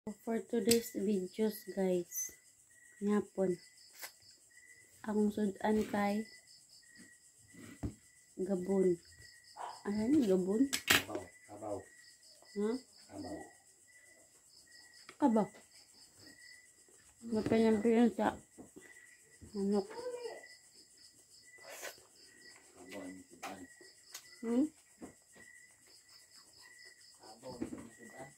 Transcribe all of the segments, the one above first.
For today's videos guys, ngapon akong sudan kay gabon. Ano ni gabon? Kabaw. Ha? Kabaw. Kabaw. Mapanyampiyan sa manok. Kabaw ni sudan. Hmm? Kabaw ni sudan.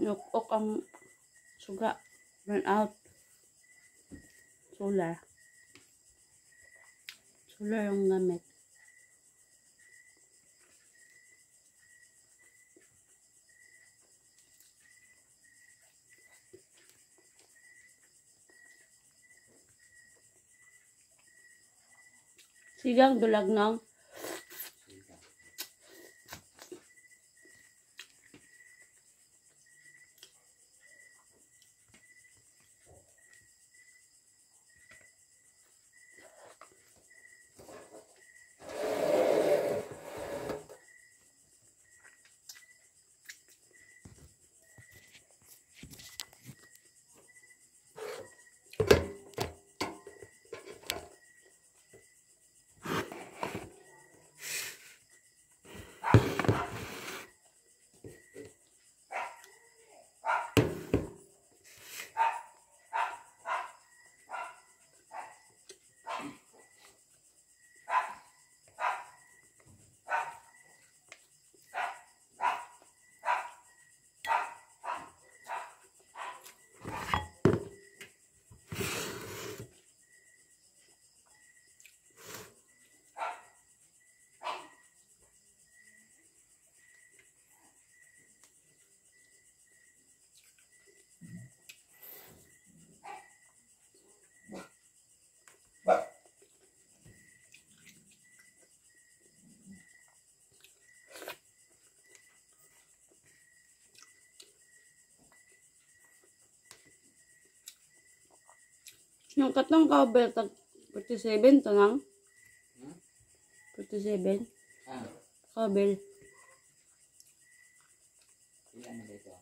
Nukok ang suga. Burn out. Solar. Solar yung gamit. Sigang dulag ng yung katong cowbell tag 47 to nang 47 Ah, cowbell. ilan na dito?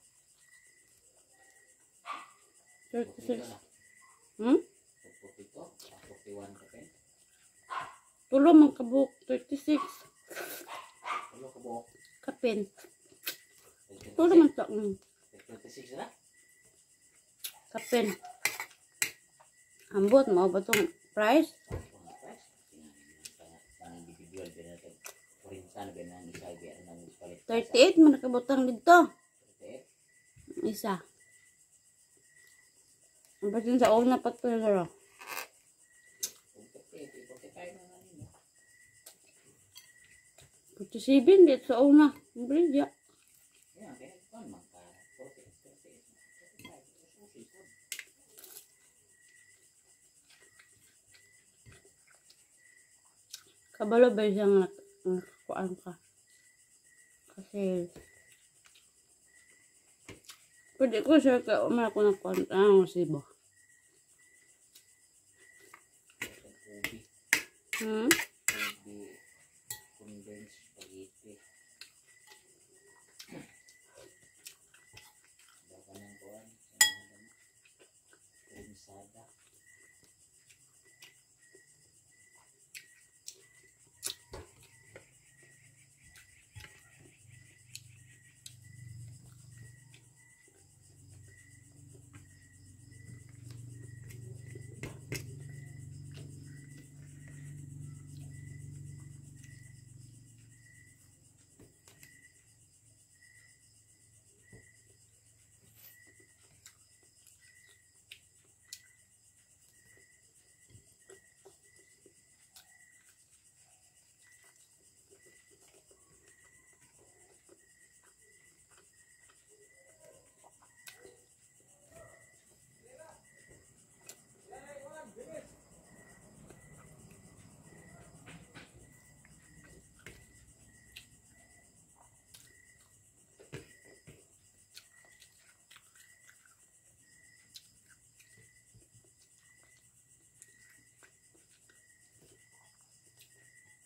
36. 42 Hmm? 41 ka pen. Tulo man kabuk 36 Ulo ka buok. kapin. Tulo man to 36 na? kapin. Ambot mo ba tong price? Ang individual ba natin? Kurintan ba na isa ba ang palit? 38 man nakabutang dito. 38? Isa. Ang patin sa una pa to laro. 45 na nino. 47 dito sa una. Ang bridya. Yan, kaya kan man ka 48. Kabalo ba siyang nakakuan ka? Kasi pwede ko siya ka umay ako nakuan ang sibo. Hmm? Ubi condensed spaghetti. Baka nang kuan, kremsada.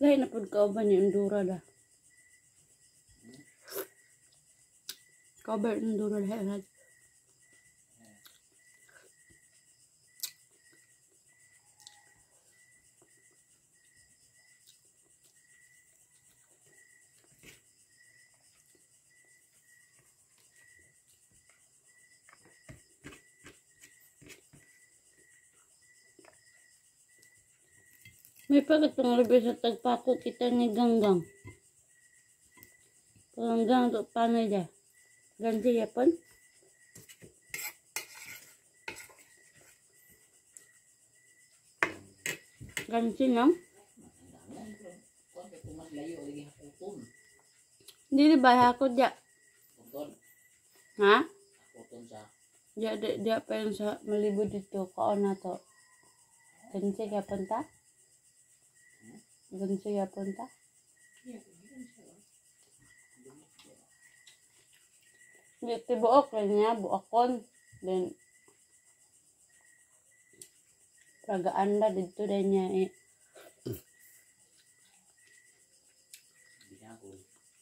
Lain na pud kauban ni Endura da. Kauban ni Endura da. May pagkatong labi sa tagpako kita ni Ganggang. Ganggang to paano dia? Ganti ya pun. Ganti nang? Hindi di ba ako dia? Ha? Dia pa yung sa malibod dito. Kaon na to. Ganti ya pun ta? Ganti ya pun ta? Dito buok niya, buokon. Then, pragaan na dito din niya eh.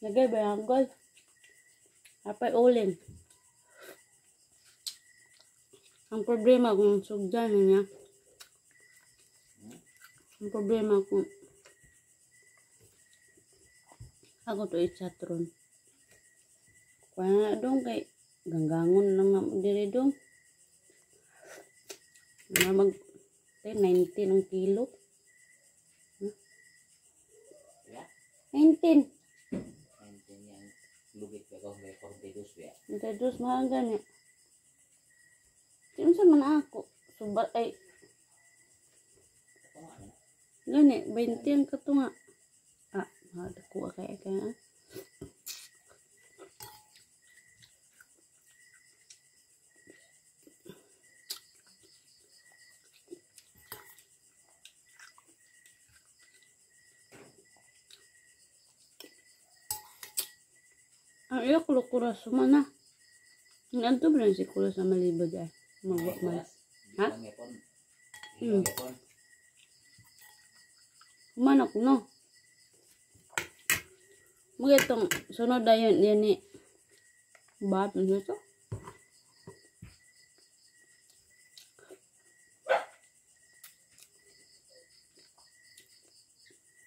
Lagay ba yung gol? Apay uling. Ang problema kung sugdan niya. Ang problema kung ako to i-chatron. Kaya na dong kay ganggangon lang nga diri dong. Na mag 19 ang kilo. 19. 19 yang lugit ka kung may 42 ya. 42 mahal gani. Kaya sa man ako. Subat ay. Gani, 20 ang katunga. Ah, madakuha kaya. Ang iya kula-kula sumana. Nanto ba si kula sa malibod ay? Magwa man. Ha? Kumana ko no. Magitong sunod dayon yan ni. Bab na to.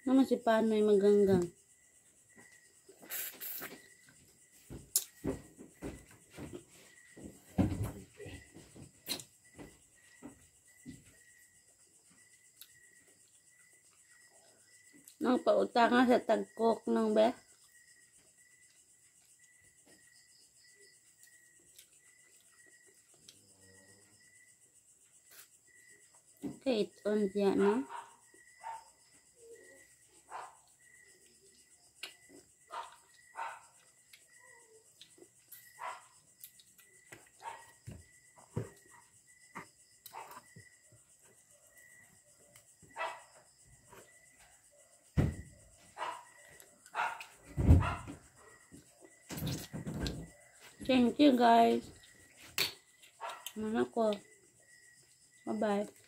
Naman si Panoy maganggang. Nang pautangan sa tagkok ng be. Okay, it's on siya no. Thank you guys. Mana ko. Bye bye.